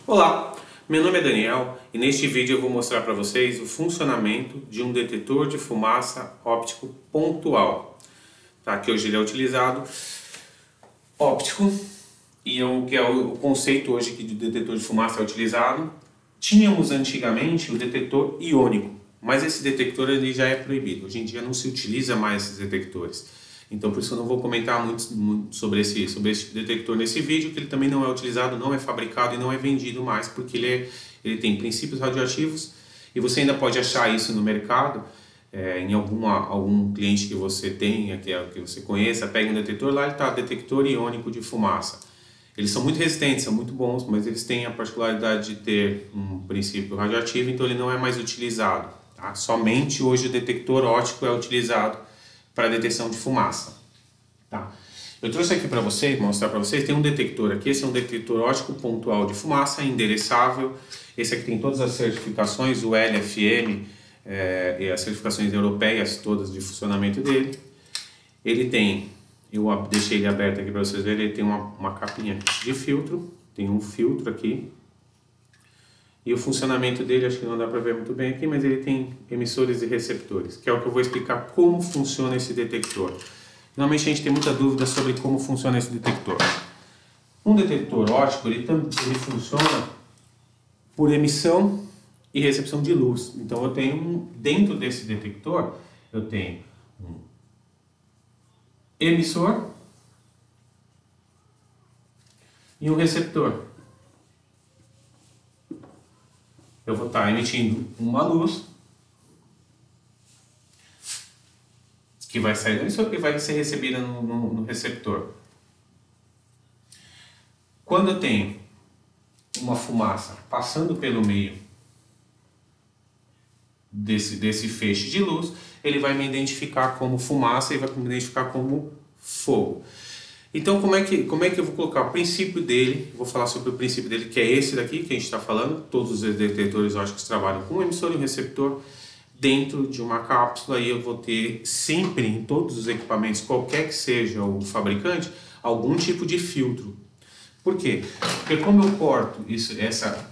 Olá, meu nome é Daniel e neste vídeo eu vou mostrar para vocês o funcionamento de um detetor de fumaça óptico pontual. Tá? Que hoje ele é utilizado óptico e que é o conceito hoje que de detetor de fumaça é utilizado. Tínhamos antigamente o detetor iônico, mas esse detector ele já é proibido. Hoje em dia não se utiliza mais esses detectores. Então por isso eu não vou comentar muito sobre esse detector nesse vídeo, que ele também não é utilizado, não é fabricado e não é vendido mais, porque ele tem princípios radioativos e você ainda pode achar isso no mercado, em algum cliente que você tenha, que você conheça, pega um detetor, lá ele está, detector iônico de fumaça. Eles são muito resistentes, são muito bons, mas eles têm a particularidade de ter um princípio radioativo, então ele não é mais utilizado. Tá? Somente hoje o detector óptico é utilizado para detecção de fumaça. Tá? Eu trouxe aqui para vocês, mostrar para vocês, tem um detector aqui, esse é um detector óptico pontual de fumaça, endereçável. Esse aqui tem todas as certificações, o LFM e as certificações europeias todas de funcionamento dele. Ele tem, eu deixei ele aberto aqui para vocês verem, ele tem uma capinha de filtro, tem um filtro aqui. E o funcionamento dele, acho que não dá para ver muito bem aqui, mas ele tem emissores e receptores, que é o que eu vou explicar como funciona esse detector. Normalmente a gente tem muita dúvida sobre como funciona esse detector. Um detector óptico, ele funciona por emissão e recepção de luz. Então eu tenho, dentro desse detector, eu tenho um emissor e um receptor. Eu vou estar emitindo uma luz que vai sair do emissor e vai ser recebida no receptor. Quando eu tenho uma fumaça passando pelo meio desse feixe de luz, ele vai me identificar como fumaça e vai me identificar como fogo. Então como é que eu vou colocar o princípio dele? Vou falar sobre o princípio dele, que é esse daqui que a gente está falando. Todos os detectores ópticos trabalham com um emissor e um receptor dentro de uma cápsula, e eu vou ter sempre em todos os equipamentos, qualquer que seja o fabricante, algum tipo de filtro. Por quê? Porque como eu corto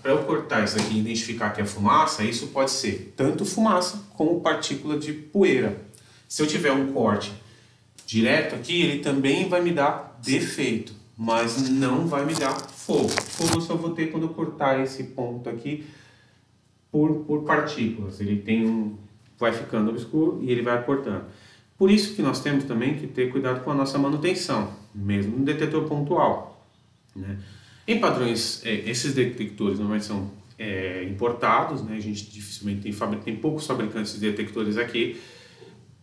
para eu cortar isso aqui e identificar que é fumaça, isso pode ser tanto fumaça como partícula de poeira. Se eu tiver um corte direto aqui, ele também vai me dar defeito, mas não vai me dar fogo. Fogo eu só vou ter quando eu cortar esse ponto aqui por partículas. Ele vai ficando obscuro e ele vai cortando. Por isso que nós temos também que ter cuidado com a nossa manutenção, mesmo no detetor pontual. Né? Em padrões, esses detectores normalmente são importados, né? A gente dificilmente tem poucos fabricantes de detectores aqui.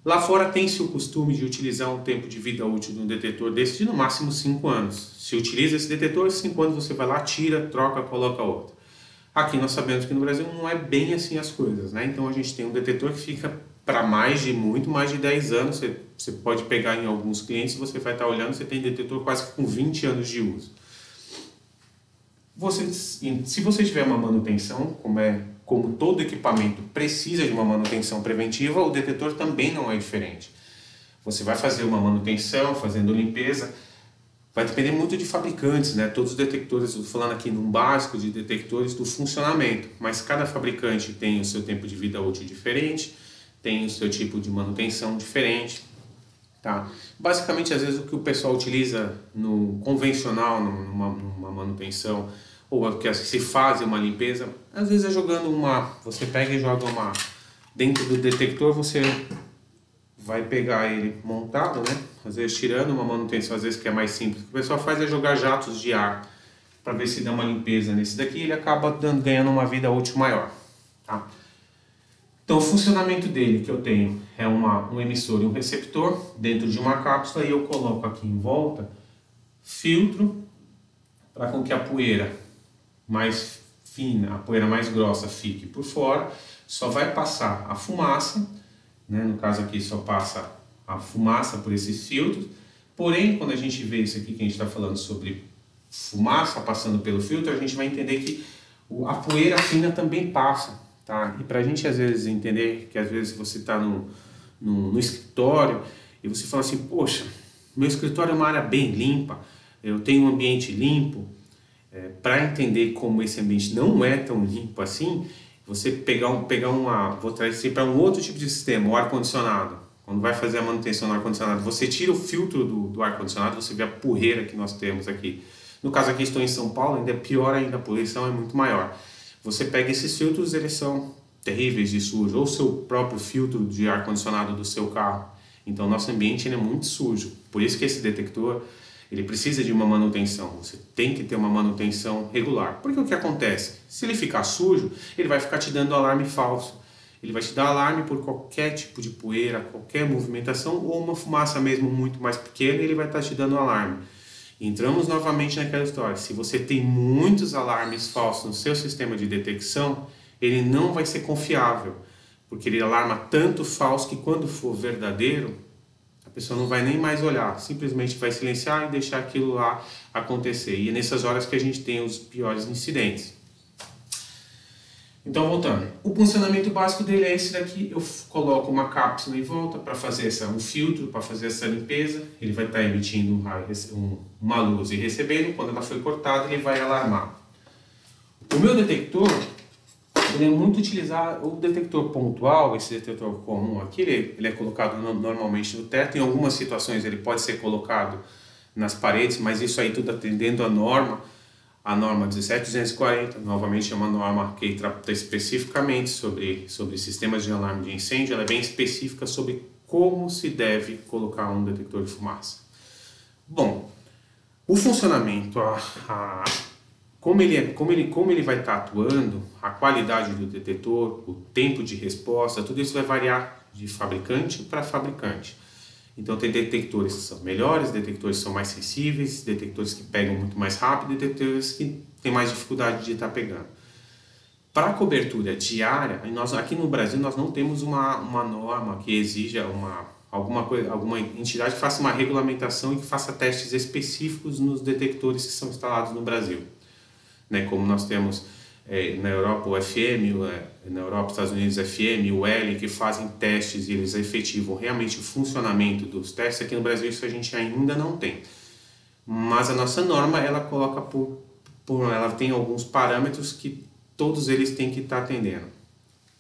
Lá fora tem-se o costume de utilizar um tempo de vida útil de um detetor desse de no máximo 5 anos. Se utiliza esse detetor, 5 anos você vai lá, tira, troca, coloca outro. Aqui nós sabemos que no Brasil não é bem assim as coisas, né? Então a gente tem um detetor que fica para muito mais de 10 anos. Você pode pegar em alguns clientes, você vai estar olhando, você tem detetor quase com 20 anos de uso. Se você tiver uma manutenção, como todo equipamento precisa de uma manutenção preventiva, o detetor também não é diferente. Você vai fazer uma manutenção, fazendo limpeza, vai depender muito de fabricantes, né? Todos os detectores, estou falando aqui num básico de detectores do funcionamento, mas cada fabricante tem o seu tempo de vida útil diferente, tem o seu tipo de manutenção diferente. Tá? Basicamente, às vezes o que o pessoal utiliza no convencional, numa manutenção, ou que se faz uma limpeza, às vezes é jogando você pega e joga dentro do detector, você vai pegar ele montado, né? Às vezes tirando uma manutenção, às vezes que é mais simples. O que o pessoal faz é jogar jatos de ar para ver se dá uma limpeza nesse daqui, e ele acaba ganhando uma vida útil maior. Tá? Então o funcionamento dele que eu tenho é um emissor e um receptor dentro de uma cápsula, e eu coloco aqui em volta filtro para com que a poeira mais fina, a poeira mais grossa fique por fora, só vai passar a fumaça, né? No caso aqui só passa a fumaça por esses filtros, porém quando a gente vê isso aqui que a gente está falando sobre fumaça passando pelo filtro, a gente vai entender que a poeira fina também passa. Tá? E para a gente às vezes entender que às vezes você está no escritório e você fala assim, poxa, meu escritório é uma área bem limpa, eu tenho um ambiente limpo, Para entender como esse ambiente não é tão limpo assim, você vou trazer para um outro tipo de sistema, o ar-condicionado. Quando vai fazer a manutenção do ar-condicionado, você tira o filtro do ar-condicionado, você vê a poeira que nós temos aqui. No caso aqui, estou em São Paulo, ainda é pior ainda, a poluição é muito maior. Você pega esses filtros, eles são terríveis de sujo, ou o seu próprio filtro de ar-condicionado do seu carro. Então, nosso ambiente ele é muito sujo. Por isso que esse detector ele precisa de uma manutenção. Você tem que ter uma manutenção regular. Porque o que acontece? Se ele ficar sujo, ele vai ficar te dando alarme falso. Ele vai te dar alarme por qualquer tipo de poeira, qualquer movimentação ou uma fumaça mesmo muito mais pequena, ele vai estar te dando alarme. Entramos novamente naquela história. Se você tem muitos alarmes falsos no seu sistema de detecção, ele não vai ser confiável. Porque ele alarma tanto falso que quando for verdadeiro, a pessoa não vai nem mais olhar, simplesmente vai silenciar e deixar aquilo lá acontecer. E é nessas horas que a gente tem os piores incidentes. Então, voltando, o funcionamento básico dele é esse daqui. Eu coloco uma cápsula em volta para fazer um filtro, para fazer essa limpeza. Ele vai estar emitindo uma luz e recebendo. Quando ela foi cortada, ele vai alarmar. O meu detector, ele é muito utilizado. O detector pontual, esse detector comum aqui, ele é colocado normalmente no teto. Em algumas situações ele pode ser colocado nas paredes, mas isso aí tudo atendendo a norma 17240, novamente é uma norma que trata especificamente sobre sistemas de alarme de incêndio. Ela é bem específica sobre como se deve colocar um detector de fumaça. Bom, o funcionamento, como ele vai estar atuando, a qualidade do detetor, o tempo de resposta, tudo isso vai variar de fabricante para fabricante. Então tem detectores que são melhores, detectores que são mais sensíveis, detectores que pegam muito mais rápido e detectores que têm mais dificuldade de estar pegando. Para a cobertura diária, aqui no Brasil nós não temos uma norma que exija alguma entidade que faça uma regulamentação e que faça testes específicos nos detectores que são instalados no Brasil. Como nós temos na Europa o FM, na Europa, Estados Unidos FM, o L, que fazem testes e eles efetivam realmente o funcionamento dos testes. Aqui no Brasil isso a gente ainda não tem. Mas a nossa norma, ela coloca ela tem alguns parâmetros que todos eles têm que estar atendendo.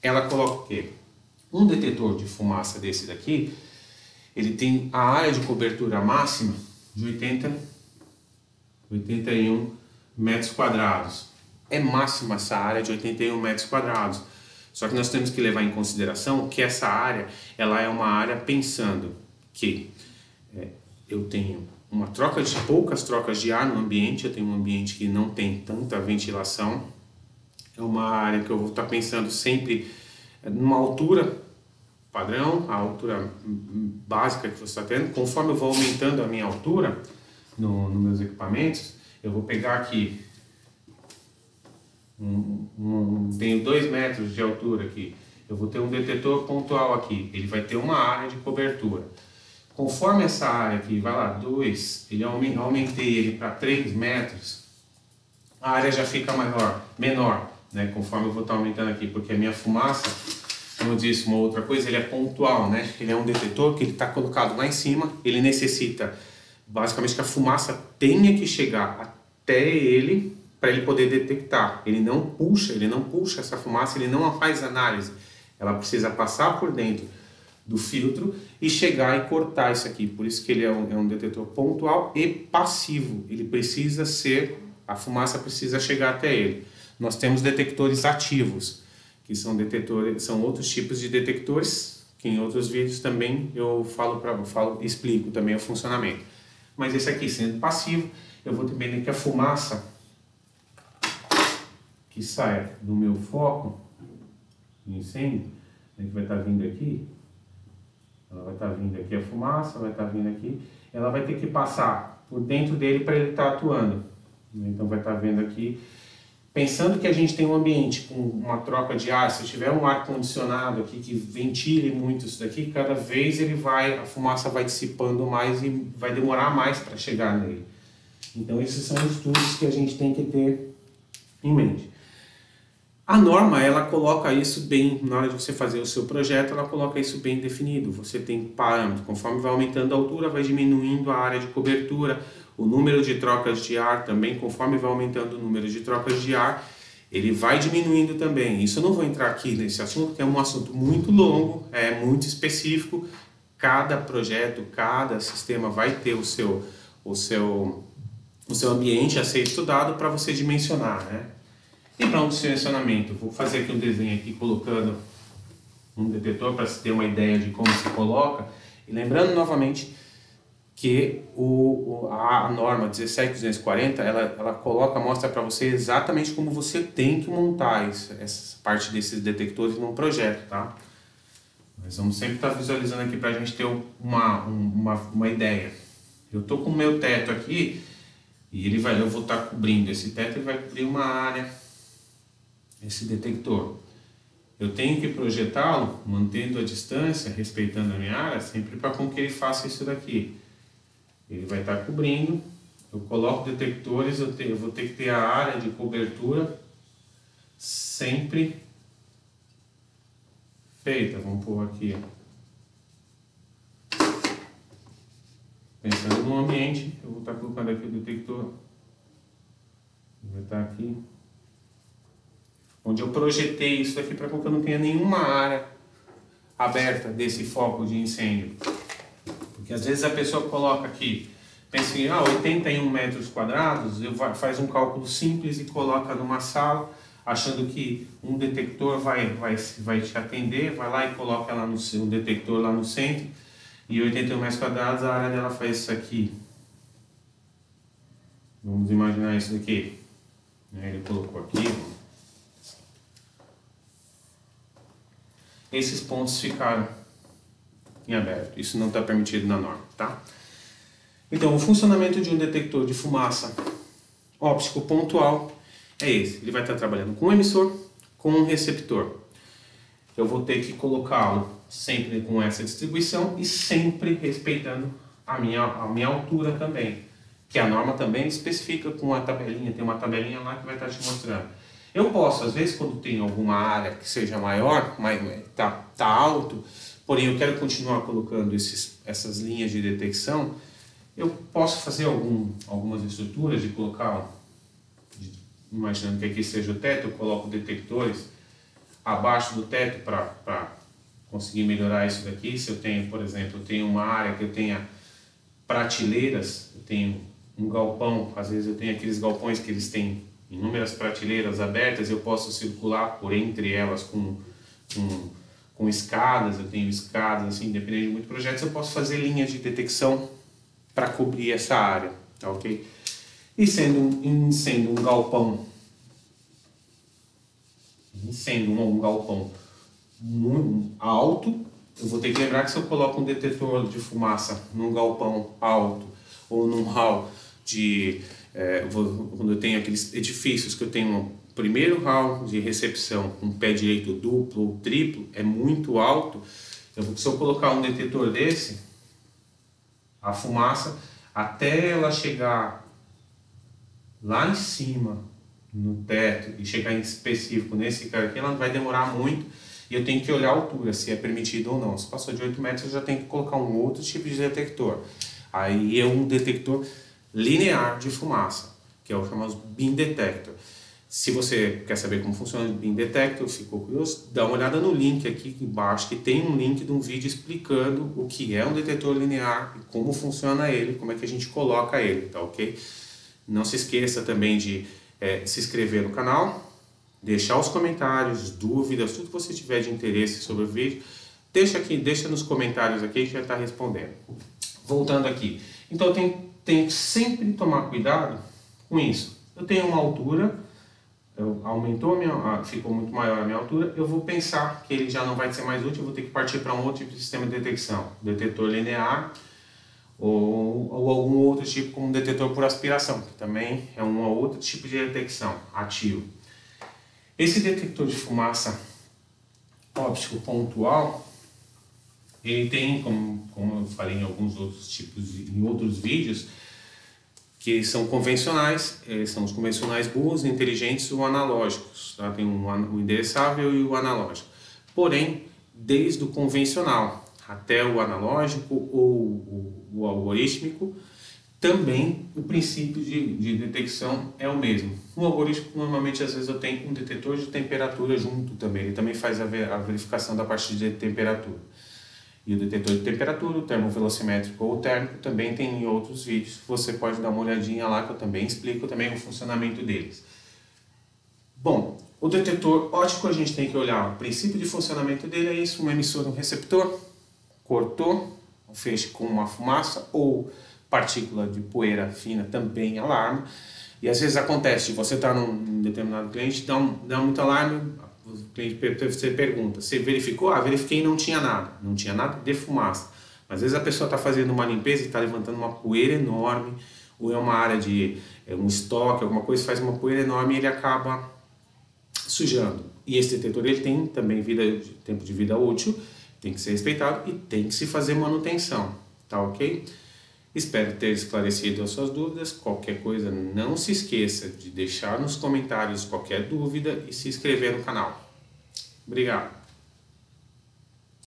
Ela coloca o quê? Um detetor de fumaça desse daqui, ele tem a área de cobertura máxima de 81 metros quadrados. É máxima essa área de 81 metros quadrados. Só que nós temos que levar em consideração que essa área, ela é uma área pensando que eu tenho poucas trocas de ar no ambiente, eu tenho um ambiente que não tem tanta ventilação. É uma área que eu vou estar pensando sempre numa altura padrão, a altura básica que você está tendo. Conforme eu vou aumentando a minha altura nos meus equipamentos, eu vou pegar aqui tenho 2 metros de altura aqui, eu vou ter um detetor pontual aqui, ele vai ter uma área de cobertura. Conforme essa área aqui, vai lá, 2, aumentei ele para 3 metros, a área já fica menor, né? Conforme eu vou estar aumentando aqui, porque a minha fumaça, como eu disse, uma outra coisa, ele é pontual, né? Ele é um detetor que ele está colocado lá em cima, ele necessita basicamente que a fumaça tenha que chegar até ele para ele poder detectar. Ele não puxa essa fumaça, ele não faz análise. Ela precisa passar por dentro do filtro e chegar e cortar isso aqui. Por isso que ele é um detetor pontual e passivo. A fumaça precisa chegar até ele. Nós temos detectores ativos, que são outros tipos de detectores, que em outros vídeos também eu explico também o funcionamento. Mas esse aqui, sendo passivo, eu vou depender que a fumaça que sai do meu foco de incêndio, que vai estar vindo aqui, ela vai estar vindo aqui a fumaça, vai estar vindo aqui, ela vai ter que passar por dentro dele para ele estar atuando. Então vai estar vendo aqui, pensando que a gente tem um ambiente com uma troca de ar, se tiver um ar condicionado aqui que ventile muito isso daqui, cada vez a fumaça vai dissipando mais e vai demorar mais para chegar nele. Então esses são os estudos que a gente tem que ter em mente. A norma, ela coloca isso bem, na hora de você fazer o seu projeto, ela coloca isso bem definido. Você tem parâmetros, conforme vai aumentando a altura, vai diminuindo a área de cobertura, O número de trocas de ar também, conforme vai aumentando o número de trocas de ar, ele vai diminuindo também. Isso eu não vou entrar aqui nesse assunto, que é um assunto muito longo, é muito específico. Cada projeto, cada sistema vai ter o seu ambiente a ser estudado para você dimensionar, né? E para um dimensionamento, vou fazer aqui um desenho aqui colocando um detetor para se ter uma ideia de como se coloca. E lembrando novamente que a norma 17240, ela coloca, mostra para você exatamente como você tem que montar essa parte desses detectores num projeto, tá? Nós vamos sempre estar visualizando aqui para a gente ter uma ideia. Eu estou com o meu teto aqui e eu vou estar cobrindo esse teto, ele vai cobrir uma área, esse detector. Eu tenho que projetá-lo mantendo a distância, respeitando a minha área, sempre para com que ele faça isso daqui. Ele vai estar cobrindo, eu coloco detectores, eu vou ter que ter a área de cobertura sempre feita. Vamos pôr aqui, pensando no ambiente, eu vou estar colocando aqui o detector, vai estar aqui, onde eu projetei isso daqui para que eu não tenha nenhuma área aberta desse foco de incêndio. Porque às vezes a pessoa coloca aqui, pensa em 81 metros quadrados, faz um cálculo simples e coloca numa sala, achando que um detector vai te atender, vai lá e coloca lá um detector lá no centro, e 81 metros quadrados, a área dela faz isso aqui. Vamos imaginar isso daqui. Ele colocou aqui. Esses pontos ficaram em aberto. Isso não está permitido na norma, tá? Então, o funcionamento de um detector de fumaça óptico pontual é esse. Ele vai estar trabalhando com um emissor, com um receptor. Eu vou ter que colocá-lo sempre com essa distribuição e sempre respeitando a minha altura também. Que a norma também especifica com a tabelinha, tem uma tabelinha lá que vai estar te mostrando. Eu posso, às vezes, quando tem alguma área que seja maior, tá alto, porém eu quero continuar colocando essas linhas de detecção, eu posso fazer algumas estruturas de colocar, imaginando que aqui seja o teto, eu coloco detectores abaixo do teto para conseguir melhorar isso daqui. Se eu tenho, por exemplo, eu tenho uma área que eu tenha prateleiras, eu tenho um galpão, às vezes eu tenho aqueles galpões que eles têm inúmeras prateleiras abertas, eu posso circular por entre elas com escadas, eu tenho escadas, assim, dependendo de muitos projetos, eu posso fazer linhas de detecção para cobrir essa área, tá ok? E sendo um galpão, muito alto, eu vou ter que lembrar que se eu coloco um detetor de fumaça num galpão alto ou num hall quando eu tenho aqueles edifícios que eu tenho um primeiro hall de recepção com pé direito duplo ou triplo, é muito alto, se eu colocar um detetor desse, a fumaça, até ela chegar lá em cima, no teto, e chegar em específico nesse cara aqui, ela vai demorar muito, e eu tenho que olhar a altura, se é permitido ou não. Se passou de 8 metros, eu já tenho que colocar um outro tipo de detector. Aí é um detector linear de fumaça, que é o chamado Beam Detector. Se você quer saber como funciona o Beam Detector, ficou curioso, dá uma olhada no link aqui embaixo, que tem um link de um vídeo explicando o que é um detetor linear e como funciona ele, como é que a gente coloca ele, tá ok? Não se esqueça também de se inscrever no canal, deixar os comentários, dúvidas, tudo que você tiver de interesse sobre o vídeo, deixa nos comentários aqui, a gente vai estar respondendo. Voltando aqui, então eu tenho que sempre tomar cuidado com isso. Eu tenho uma altura, ficou muito maior a minha altura, eu vou pensar que ele já não vai ser mais útil, eu vou ter que partir para um outro tipo de sistema de detecção, detetor linear ou algum outro tipo como detetor por aspiração, que também é um outro tipo de detecção ativo. Esse detector de fumaça óptico pontual, ele tem, como eu falei em alguns outros tipos, em outros vídeos, que são convencionais, são os convencionais burros, inteligentes ou analógicos, tá? Tem o endereçável e o analógico. Porém, desde o convencional até o analógico ou o algorítmico, também o princípio de detecção é o mesmo. No algoritmo, normalmente, às vezes eu tenho um detetor de temperatura junto também. Ele também faz a verificação da parte de temperatura. E o detetor de temperatura, o termovelocimétrico ou o térmico, também tem em outros vídeos. Você pode dar uma olhadinha lá que eu também explico também o funcionamento deles. Bom, o detetor óptico a gente tem que olhar o princípio de funcionamento dele, é isso, um emissor e um receptor, cortou, um feixe com uma fumaça ou partícula de poeira fina também alarma. E às vezes acontece, você está num determinado cliente, dá muito alarme, o cliente você pergunta, você verificou? Ah, verifiquei e não tinha nada de fumaça. Às vezes a pessoa está fazendo uma limpeza e está levantando uma poeira enorme, ou é uma área de um estoque, alguma coisa, faz uma poeira enorme e ele acaba sujando. E esse detetor ele tem também tempo de vida útil, tem que ser respeitado e tem que se fazer manutenção, tá ok? Espero ter esclarecido as suas dúvidas. Qualquer coisa, não se esqueça de deixar nos comentários qualquer dúvida e se inscrever no canal. Obrigado!